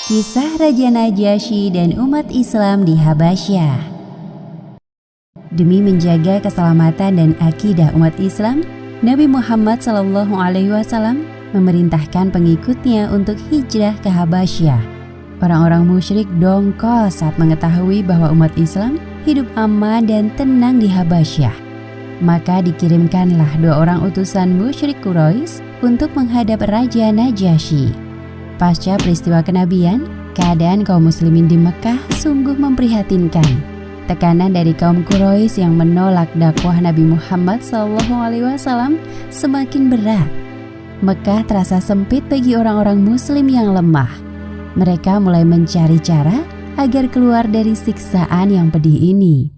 Kisah Raja Najasyi dan umat Islam di Habasyah. Demi menjaga keselamatan dan akidah umat Islam, Nabi Muhammad SAW memerintahkan pengikutnya untuk hijrah ke Habasyah. Orang-orang musyrik dongkol saat mengetahui bahwa umat Islam hidup aman dan tenang di Habasyah. Maka dikirimkanlah 2 orang utusan musyrik Quraisy untuk menghadap Raja Najasyi. Pasca peristiwa kenabian, keadaan kaum muslimin di Mekah sungguh memprihatinkan. Tekanan dari kaum Quraisy yang menolak dakwah Nabi Muhammad SAW semakin berat. Mekah terasa sempit bagi orang-orang muslim yang lemah. Mereka mulai mencari cara agar keluar dari siksaan yang pedih ini.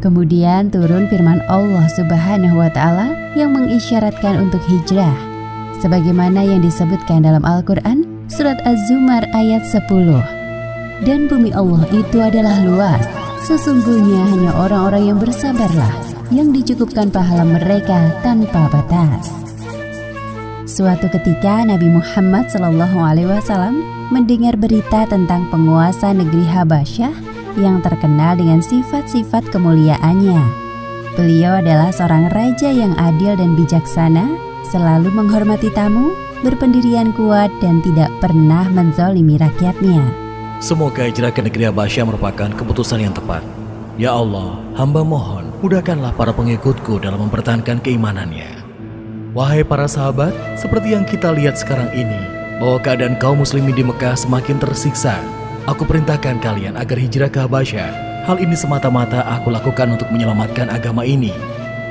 Kemudian turun firman Allah Subhanahu wa Ta'ala yang mengisyaratkan untuk hijrah, sebagaimana yang disebutkan dalam Al-Quran surat Az-Zumar ayat 10. Dan bumi Allah itu adalah luas, sesungguhnya hanya orang-orang yang bersabarlah yang dicukupkan pahala mereka tanpa batas. Suatu ketika Nabi Muhammad SAW mendengar berita tentang penguasa negeri Habasyah yang terkenal dengan sifat-sifat kemuliaannya. Beliau adalah seorang raja yang adil dan bijaksana, selalu menghormati tamu, berpendirian kuat dan tidak pernah menzalimi rakyatnya. Semoga hijrah ke negeri Habasyah merupakan keputusan yang tepat. Ya Allah, hamba mohon, mudahkanlah para pengikutku dalam mempertahankan keimanannya. Wahai para sahabat, seperti yang kita lihat sekarang ini, bahwa keadaan kaum muslimin di Mekah semakin tersiksa. Aku perintahkan kalian agar hijrah ke Habasyah. Hal ini semata-mata aku lakukan untuk menyelamatkan agama ini.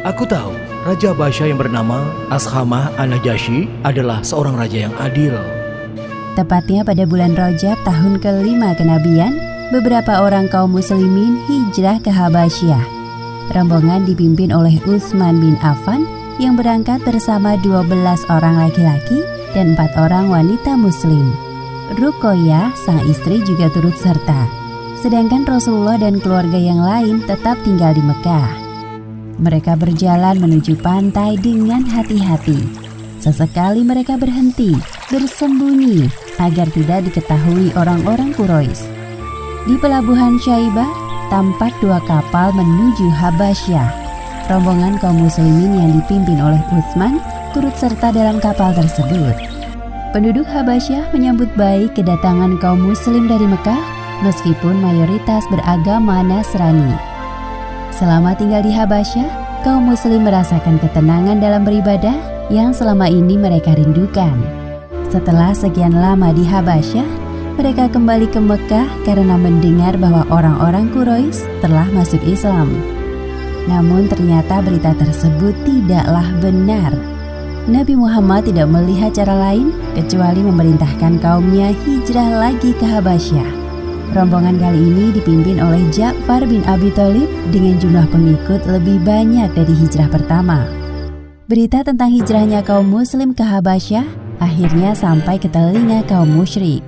Aku tahu Raja Habasyah yang bernama Ashamah An-Najasyi adalah seorang raja yang adil. Tepatnya pada bulan Rajab tahun ke-5 kenabian, beberapa orang kaum muslimin hijrah ke Habasyah. Rombongan dipimpin oleh Utsman bin Affan yang berangkat bersama 12 orang laki-laki dan 4 orang wanita muslim. Ruqayyah, sang istri, juga turut serta. Sedangkan Rasulullah dan keluarga yang lain tetap tinggal di Mekah. Mereka berjalan menuju pantai dengan hati-hati. Sesekali mereka berhenti, bersembunyi agar tidak diketahui orang-orang Quraisy. Di pelabuhan Syaibah, tampak 2 kapal menuju Habasyah. Rombongan kaum muslimin yang dipimpin oleh Utsman turut serta dalam kapal tersebut. Penduduk Habasyah menyambut baik kedatangan kaum muslim dari Mekah, meskipun mayoritas beragama Nasrani. Selama tinggal di Habasyah, kaum muslim merasakan ketenangan dalam beribadah yang selama ini mereka rindukan. Setelah sekian lama di Habasyah, mereka kembali ke Mekah karena mendengar bahwa orang-orang Quraisy telah masuk Islam. Namun ternyata berita tersebut tidaklah benar. Nabi Muhammad tidak melihat cara lain kecuali memerintahkan kaumnya hijrah lagi ke Habasyah. Rombongan kali ini dipimpin oleh Ja'far bin Abi Thalib dengan jumlah pengikut lebih banyak dari hijrah pertama. Berita tentang hijrahnya kaum muslim ke Habasyah akhirnya sampai ke telinga kaum musyrik.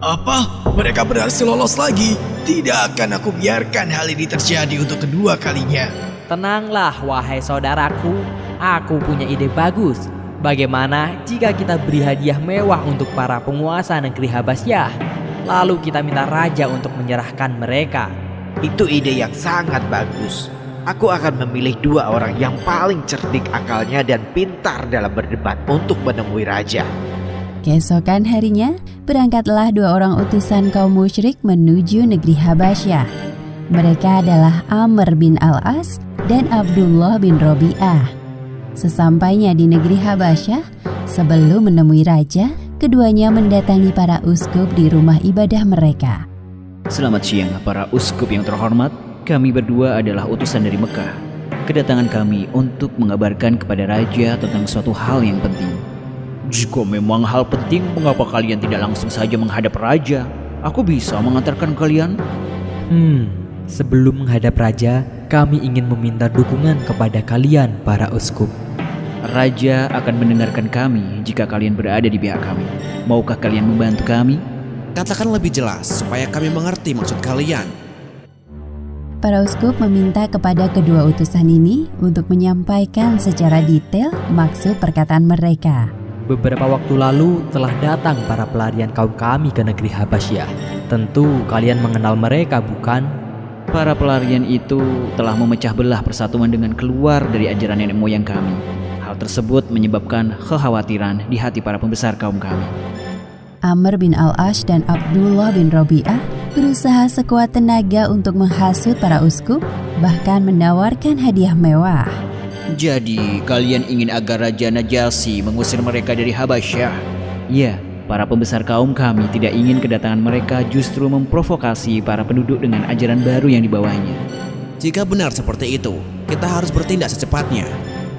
Apa? Mereka berhasil lolos lagi? Tidak akan aku biarkan hal ini terjadi untuk kedua kalinya. Tenanglah wahai saudaraku, aku punya ide bagus. Bagaimana jika kita beri hadiah mewah untuk para penguasa negeri Habasyah? Lalu kita minta raja untuk menyerahkan mereka. Itu ide yang sangat bagus. Aku akan memilih 2 orang yang paling cerdik akalnya dan pintar dalam berdebat untuk menemui raja. Keesokan harinya, berangkatlah 2 orang utusan kaum musyrik menuju negeri Habasyah. Mereka adalah Amr bin Al-As dan Abdullah bin Rabi'ah. Sesampainya di negeri Habasyah, sebelum menemui raja, keduanya mendatangi para uskup di rumah ibadah mereka. Selamat siang para uskup yang terhormat. Kami berdua adalah utusan dari Mekah. Kedatangan kami untuk mengabarkan kepada raja tentang suatu hal yang penting. Jika memang hal penting, mengapa kalian tidak langsung saja menghadap raja? Aku bisa mengantarkan kalian. Sebelum menghadap raja, kami ingin meminta dukungan kepada kalian para uskup. Raja akan mendengarkan kami jika kalian berada di pihak kami. Maukah kalian membantu kami? Katakan lebih jelas supaya kami mengerti maksud kalian. Para uskup meminta kepada kedua utusan ini untuk menyampaikan secara detail maksud perkataan mereka. Beberapa waktu lalu telah datang para pelarian kaum kami ke negeri Habasyah. Tentu kalian mengenal mereka, bukan? Para pelarian itu telah memecah belah persatuan dengan keluar dari ajaran nenek moyang kami. Hal tersebut menyebabkan kekhawatiran di hati para pembesar kaum kami. Amr bin Al-Ash dan Abdullah bin Rabi'ah berusaha sekuat tenaga untuk menghasut para uskup, bahkan menawarkan hadiah mewah. Jadi, kalian ingin agar Raja Najasyi mengusir mereka dari Habasyah? Ya, para pembesar kaum kami tidak ingin kedatangan mereka justru memprovokasi para penduduk dengan ajaran baru yang dibawanya. Jika benar seperti itu, kita harus bertindak secepatnya.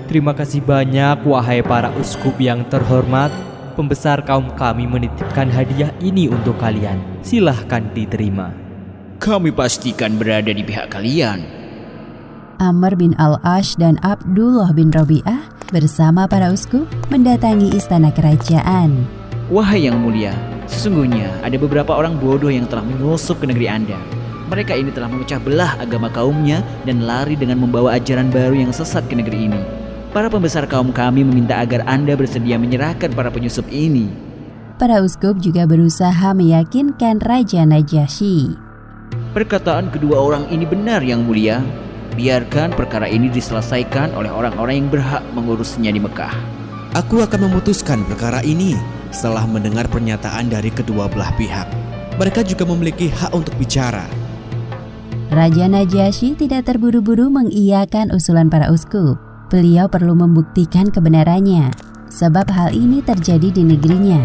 Terima kasih banyak wahai para uskup yang terhormat. Pembesar kaum kami menitipkan hadiah ini untuk kalian. Silahkan diterima. Kami pastikan berada di pihak kalian. Amr bin Al-Ash dan Abdullah bin Rabi'ah bersama para uskup mendatangi istana kerajaan. Wahai yang mulia, sesungguhnya ada beberapa orang bodoh yang telah menyusup ke negeri Anda. Mereka ini telah memecah belah agama kaumnya dan lari dengan membawa ajaran baru yang sesat ke negeri ini. Para pembesar kaum kami meminta agar Anda bersedia menyerahkan para penyusup ini. Para uskup juga berusaha meyakinkan Raja Najasyi. Perkataan kedua orang ini benar yang mulia. Biarkan perkara ini diselesaikan oleh orang-orang yang berhak mengurusnya di Mekah. Aku akan memutuskan perkara ini setelah mendengar pernyataan dari kedua belah pihak. Mereka juga memiliki hak untuk bicara. Raja Najasyi tidak terburu-buru mengiyakan usulan para uskup. Beliau perlu membuktikan kebenarannya, sebab hal ini terjadi di negerinya.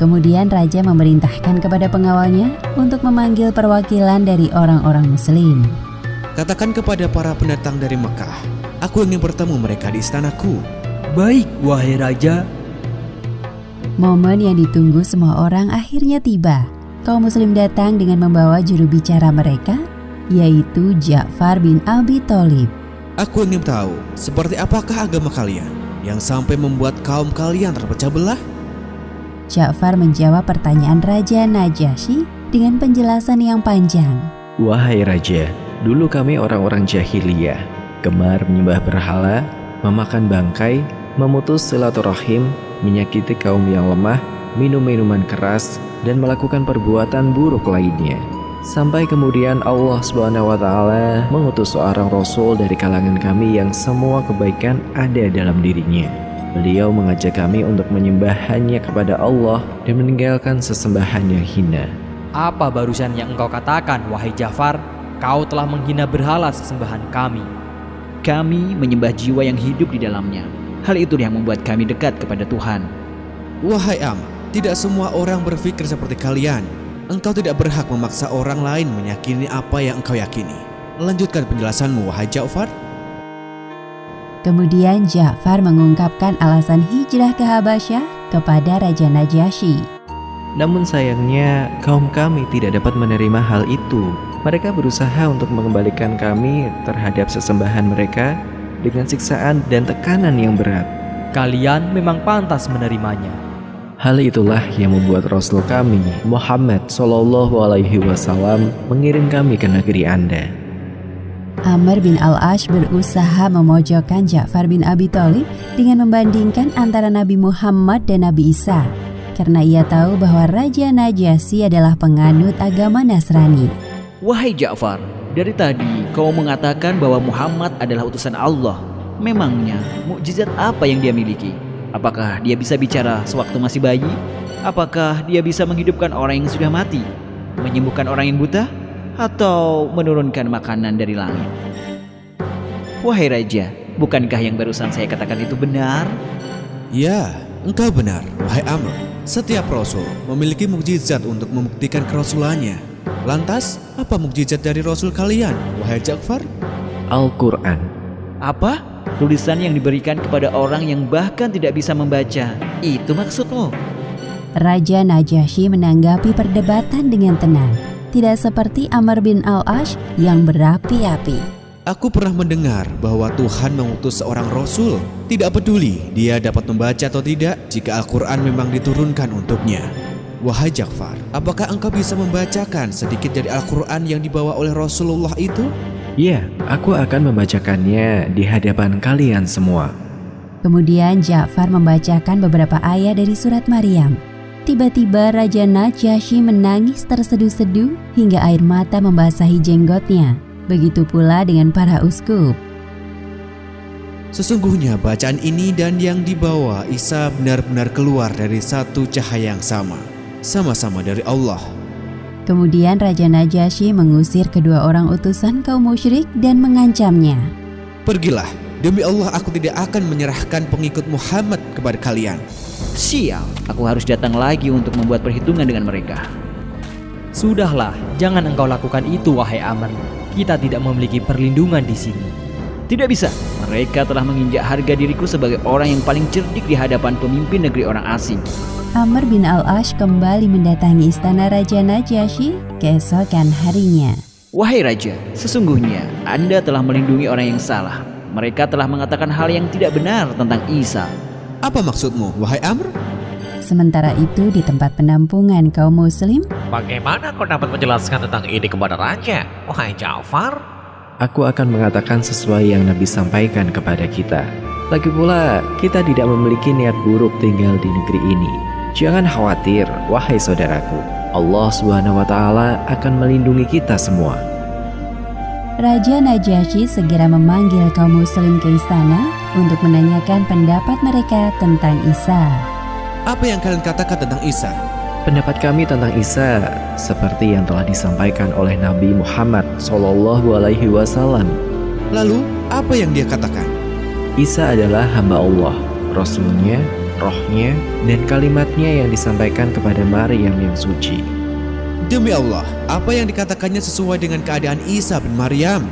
Kemudian Raja memerintahkan kepada pengawalnya untuk memanggil perwakilan dari orang-orang Muslim. Katakan kepada para pendatang dari Mekah, aku ingin bertemu mereka di istanaku. Baik, wahai Raja. Momen yang ditunggu semua orang akhirnya tiba. Kaum Muslim datang dengan membawa juru bicara mereka, yaitu Ja'far bin Abi Thalib. Aku ingin tahu, seperti apakah agama kalian yang sampai membuat kaum kalian terpecah belah? Ja'far menjawab pertanyaan Raja Najasyi dengan penjelasan yang panjang. Wahai Raja, dulu kami orang-orang jahiliyah, gemar menyembah berhala, memakan bangkai, memutus silaturahim, menyakiti kaum yang lemah, minum minuman keras, dan melakukan perbuatan buruk lainnya. Sampai kemudian Allah SWT mengutus seorang Rasul dari kalangan kami yang semua kebaikan ada dalam dirinya. Beliau mengajak kami untuk menyembah hanya kepada Allah dan meninggalkan sesembahan yang hina. Apa barusan yang engkau katakan, wahai Ja'far? Kau telah menghina berhala sesembahan kami. Kami menyembah jiwa yang hidup di dalamnya. Hal itu yang membuat kami dekat kepada Tuhan. Wahai Am, tidak semua orang berpikir seperti kalian. Engkau tidak berhak memaksa orang lain meyakini apa yang engkau yakini. Lanjutkan penjelasanmu, wahai Ja'far. Kemudian Ja'far mengungkapkan alasan hijrah ke Habasyah kepada Raja Najasyi. Namun sayangnya kaum kami tidak dapat menerima hal itu. Mereka berusaha untuk mengembalikan kami terhadap sesembahan mereka dengan siksaan dan tekanan yang berat. Kalian memang pantas menerimanya. Hal itulah yang membuat Rasul kami, Muhammad SAW, mengirim kami ke negeri Anda. Amr bin Al-Ash berusaha memojokkan Ja'far bin Abi Thalib dengan membandingkan antara Nabi Muhammad dan Nabi Isa, karena ia tahu bahwa Raja Najasyi adalah penganut agama Nasrani. Wahai Ja'far, dari tadi kau mengatakan bahwa Muhammad adalah utusan Allah. Memangnya mukjizat apa yang dia miliki? Apakah dia bisa bicara sewaktu masih bayi? Apakah dia bisa menghidupkan orang yang sudah mati? Menyembuhkan orang yang buta? Atau menurunkan makanan dari langit? Wahai Raja, bukankah yang barusan saya katakan itu benar? Ya, engkau benar, wahai Amr. Setiap Rasul memiliki mukjizat untuk membuktikan kerasulannya. Lantas, apa mukjizat dari Rasul kalian, wahai Ja'far? Al-Quran. Apa? Tulisan yang diberikan kepada orang yang bahkan tidak bisa membaca. Itu maksudmu? Raja Najasyi menanggapi perdebatan dengan tenang, tidak seperti Amr bin Al-Ash yang berapi-api. Aku pernah mendengar bahwa Tuhan mengutus seorang Rasul. Tidak peduli dia dapat membaca atau tidak jika Al-Quran memang diturunkan untuknya. Wahai Ja'far, apakah engkau bisa membacakan sedikit dari Al-Quran yang dibawa oleh Rasulullah itu? Ya, aku akan membacakannya di hadapan kalian semua. Kemudian Ja'far membacakan beberapa ayat dari surat Maryam. Tiba-tiba Raja Najasyi menangis terseduh-seduh hingga air mata membasahi jenggotnya. Begitu pula dengan para uskup. Sesungguhnya bacaan ini dan yang dibawa Isa benar-benar keluar dari satu cahaya yang sama-sama dari Allah. Kemudian Raja Najasyi mengusir kedua orang utusan kaum musyrik dan mengancamnya. Pergilah, demi Allah aku tidak akan menyerahkan pengikut Muhammad kepada kalian. Sial, aku harus datang lagi untuk membuat perhitungan dengan mereka. Sudahlah, jangan engkau lakukan itu wahai Amr. Kita tidak memiliki perlindungan di sini. Tidak bisa, mereka telah menginjak harga diriku sebagai orang yang paling cerdik di hadapan pemimpin negeri orang asing. Amr bin Al-Ash kembali mendatangi istana Raja Najasyi keesokan harinya. Wahai Raja, sesungguhnya Anda telah melindungi orang yang salah. Mereka telah mengatakan hal yang tidak benar tentang Isa. Apa maksudmu, wahai Amr? Sementara itu di tempat penampungan kaum muslim, Bagaimana kau dapat menjelaskan tentang ini kepada raja, wahai Ja'far? Aku akan mengatakan sesuai yang Nabi sampaikan kepada kita. Lagi pula, kita tidak memiliki niat buruk tinggal di negeri ini. Jangan khawatir, wahai saudaraku. Allah SWT akan melindungi kita semua. Raja Najasyi segera memanggil kaum muslim ke istana untuk menanyakan pendapat mereka tentang Isa. Apa yang kalian katakan tentang Isa? Pendapat kami tentang Isa seperti yang telah disampaikan oleh Nabi Muhammad SAW. Lalu, apa yang dia katakan? Isa adalah hamba Allah, Rasulnya, rohnya, dan kalimatnya yang disampaikan kepada Maryam yang suci. Demi Allah, apa yang dikatakannya sesuai dengan keadaan Isa bin Maryam?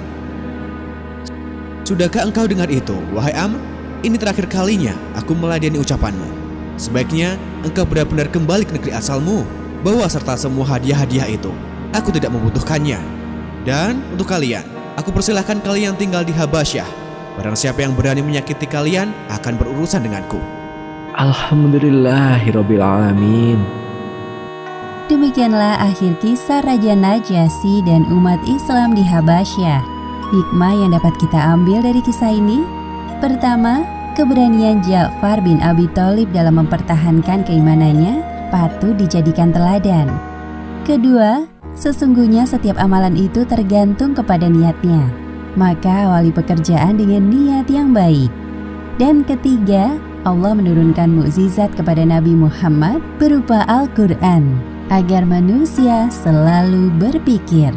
Sudahkah engkau dengar itu, wahai Amr? Ini terakhir kalinya aku meladeni ucapanmu. Sebaiknya engkau benar-benar kembali ke negeri asalmu. Bawa serta semua hadiah-hadiah itu. Aku tidak membutuhkannya. Dan untuk kalian, aku persilahkan kalian tinggal di Habasyah. Barang siapa yang berani menyakiti kalian akan berurusan denganku. Alhamdulillahirabbil alamin. Demikianlah akhir kisah Raja Najasyi dan umat Islam di Habasyah. Hikmah yang dapat kita ambil dari kisah ini: pertama, keberanian Ja'far bin Abi Thalib dalam mempertahankan keimanannya patut dijadikan teladan. Kedua, sesungguhnya setiap amalan itu tergantung kepada niatnya. Maka awali pekerjaan dengan niat yang baik. Dan ketiga, Allah menurunkan mukjizat kepada Nabi Muhammad berupa Al-Quran agar manusia selalu berpikir.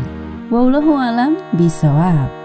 Wallahu a'lam bishawab.